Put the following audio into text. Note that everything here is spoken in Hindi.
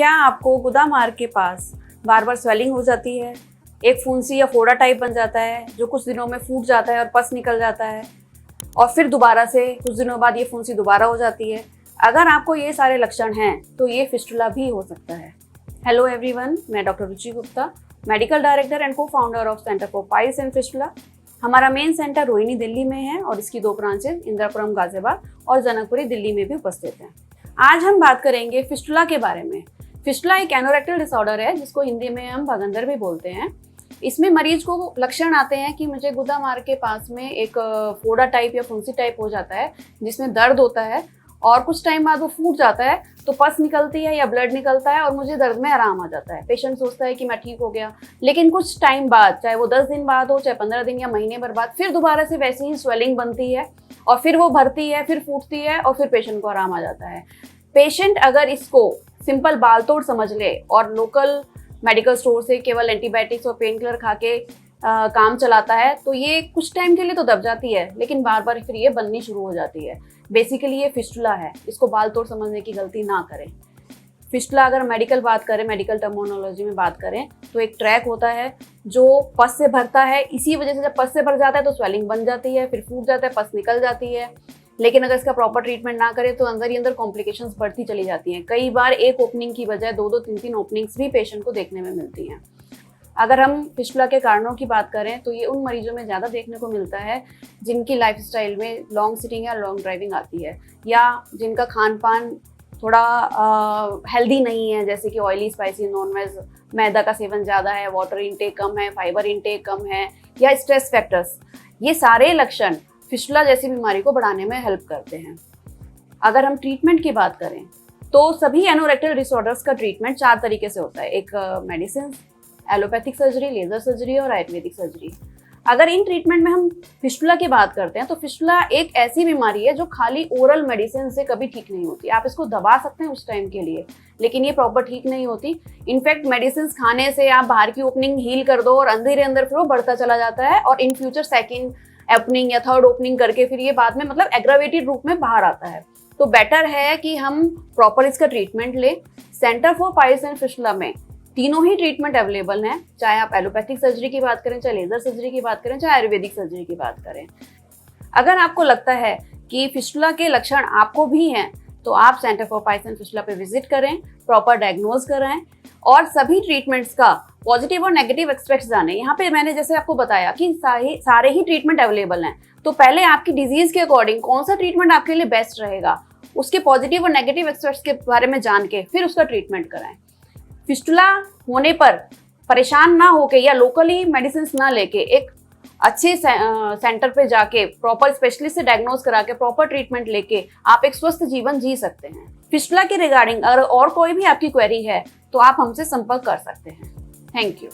क्या आपको गुदामार्ग के पास बार बार स्वेलिंग हो जाती है, एक फुंसी या फोड़ा टाइप बन जाता है जो कुछ दिनों में फूट जाता है और पस निकल जाता है और फिर दोबारा से कुछ दिनों बाद ये फुंसी दोबारा हो जाती है? अगर आपको ये सारे लक्षण हैं तो ये फिस्टुला भी हो सकता है। हेलो एवरीवन, मैं doctor Ruchi Gupta, medical director and co founder of centre for piles and fistula. हमारा मेन सेंटर रोहिणी दिल्ली में है और इसकी 2 ब्रांचेस इंदिरापुरम गाजियाबाद और जनकपुरी दिल्ली में भी उपस्थित हैं। आज हम बात करेंगे फिस्टुला के बारे में। फिस्टुला एक एनोरेक्टल डिसऑर्डर है जिसको हिंदी में हम भगंदर भी बोलते हैं। इसमें मरीज को लक्षण आते हैं कि मुझे गुदामार्ग के पास में एक फोड़ा टाइप या फुंसी टाइप हो जाता है जिसमें दर्द होता है और कुछ टाइम बाद वो फूट जाता है तो पस निकलती है या ब्लड निकलता है और मुझे दर्द में आराम आ जाता है। पेशेंट सोचता है कि मैं ठीक हो गया, लेकिन कुछ टाइम बाद, चाहे वो 10 दिन बाद हो, चाहे 15 दिन या महीने भर बाद, फिर दोबारा से वैसी ही स्वेलिंग बनती है और फिर वो भरती है, फिर फूटती है और फिर पेशेंट को आराम आ जाता है। पेशेंट अगर इसको सिंपल बाल तोड़ समझ ले और लोकल मेडिकल स्टोर से केवल एंटीबायोटिक्स और पेन किलर खा के काम चलाता है तो ये कुछ टाइम के लिए तो दब जाती है, लेकिन बार बार फिर ये बननी शुरू हो जाती है। बेसिकली ये फिस्टुला है, इसको बाल तोड़ समझने की गलती ना करें। फिस्टुला अगर मेडिकल बात करें, मेडिकल टर्मिनोलॉजी में बात करें तो एक ट्रैक होता है जो पस से भरता है। इसी वजह से जब पस से भर जाता है तो स्वेलिंग बन जाती है, फिर फूट जाता है, पस निकल जाती है। लेकिन अगर इसका प्रॉपर ट्रीटमेंट ना करें तो अंदर ही अंदर कॉम्प्लिकेशंस बढ़ती चली जाती हैं। कई बार एक ओपनिंग की बजाय 2-2, 3-3 ओपनिंग्स भी पेशेंट को देखने में मिलती हैं। अगर हम फिस्टुला के कारणों की बात करें तो ये उन मरीजों में ज़्यादा देखने को मिलता है जिनकी लाइफस्टाइल में लॉन्ग सिटिंग या लॉन्ग ड्राइविंग आती है, या जिनका खान पान थोड़ा हेल्दी नहीं है, जैसे कि ऑयली, स्पाइसी, नॉन वेज, मैदा का सेवन ज़्यादा है, वाटर इनटेक कम है, फाइबर इनटेक कम है, या स्ट्रेस फैक्टर्स। ये सारे लक्षण फिस्टुला जैसी बीमारी को बढ़ाने में हेल्प करते हैं। अगर हम ट्रीटमेंट की बात करें तो सभी एनोरेक्टल डिसऑर्डर्स का ट्रीटमेंट 4 तरीके से होता है। एक medicine, allopathic surgery, laser surgery और आयुर्वेदिक सर्जरी। अगर इन ट्रीटमेंट में हम फिस्टुला की बात करते हैं तो फिस्टुला एक ऐसी बीमारी है जो खाली ओरल मेडिसिन से कभी ठीक नहीं होती। आप इसको दबा सकते हैं उस टाइम के लिए, लेकिन ये प्रॉपर ठीक नहीं होती। इनफैक्ट मेडिसिन खाने से आप बाहर की ओपनिंग हील कर दो और अंदर अंदर फिर वो बढ़ता चला जाता है और इन फ्यूचर सेकेंड ओपनिंग या थर्ड ओपनिंग करके फिर ये बाद में मतलब एग्रावेटेड रूप में बाहर आता है। तो बेटर है कि हम प्रॉपर इसका ट्रीटमेंट लें। Centre for piles and fistula में तीनों ही ट्रीटमेंट अवेलेबल हैं, चाहे आप एलोपैथिक सर्जरी की बात करें, चाहे लेजर सर्जरी की बात करें, चाहे आयुर्वेदिक सर्जरी की बात करें। अगर आपको लगता है कि फिस्टुला के लक्षण आपको भी हैं तो आप centre for piles and fistula पे विजिट करें, प्रॉपर डायग्नोज कराएं और सभी ट्रीटमेंट्स का पॉजिटिव और नेगेटिव एस्पेक्ट्स जानें। यहाँ पे मैंने जैसे आपको बताया कि सारे ही ट्रीटमेंट अवेलेबल हैं, तो पहले आपकी डिजीज के अकॉर्डिंग कौन सा ट्रीटमेंट आपके लिए बेस्ट रहेगा, उसके पॉजिटिव और नेगेटिव एस्पेक्ट्स के बारे में जान के फिर उसका ट्रीटमेंट कराएं। फिस्टुला होने पर परेशान ना होके या लोकली मेडिसिन ना लेके एक अच्छे सेंटर पे जाके प्रॉपर स्पेशलिस्ट से डायग्नोज करा के प्रॉपर ट्रीटमेंट लेके आप एक स्वस्थ जीवन जी सकते हैं। फिस्टुला के रिगार्डिंग अगर और कोई भी आपकी क्वेरी है तो आप हमसे संपर्क कर सकते हैं। Thank you.